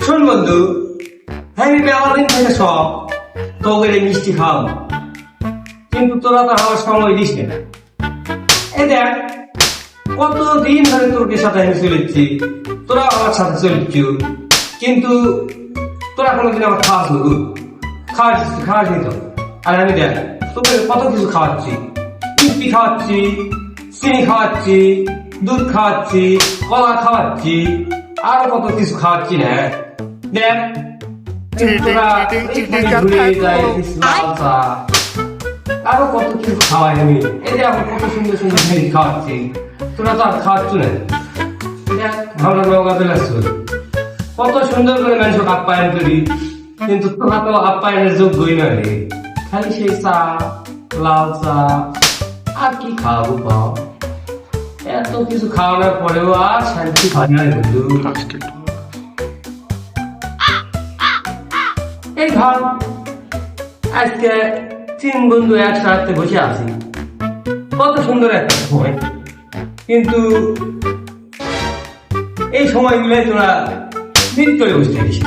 শোন বন্ধু, হ্যাঁ মেলা দিন থেকে সব তোকে মিষ্টি খাও, কিন্তু তোরা তো আমার সময় দিস না। এই দেখ, কতদিন ধরে তোর সাথে আমি চলেছি, তোরা আমার সাথে চলছ, কিন্তু তোরা কোনোদিন আমার খাওয়াচ্ছি তো। আর আমি দেখ তোকে কত কিছু খাওয়াচ্ছি, মিষ্টি খাওয়াচ্ছি, চিনি খাওয়াচ্ছি, দুধ খাওয়াচ্ছি, কলা খাওয়াচ্ছি, আরো কত কিছু খাওয়াচ্ছি না। দেখ তোরা ঘুরে যায় আরো কত কিছু খাওয়াই আমি। এই যে আমার কত সুন্দর সুন্দর জিনিস খাওয়াচ্ছি, তোরা তো আর খাওয়াচ্ছ না। আমরা নৌকাতে লাগছো, কত সুন্দর করে মানুষকে আপ্যায়ন করি, কিন্তু তোরা তো আপ্যায়নের যোগ্যই নয় রে। খালি সেই চা, লাল চা, আর কি খাওয়াবো পাও। এত কিছু খাওয়ানোর পরেও আর শান্তি হয় না বন্ধু। এই ভাব আজকে 3 বন্ধু একসাথে বসে আছি, কত সুন্দর একটা সময়, কিন্তু এই সময়গুলো তোরা দিন করে বসে থাকিস।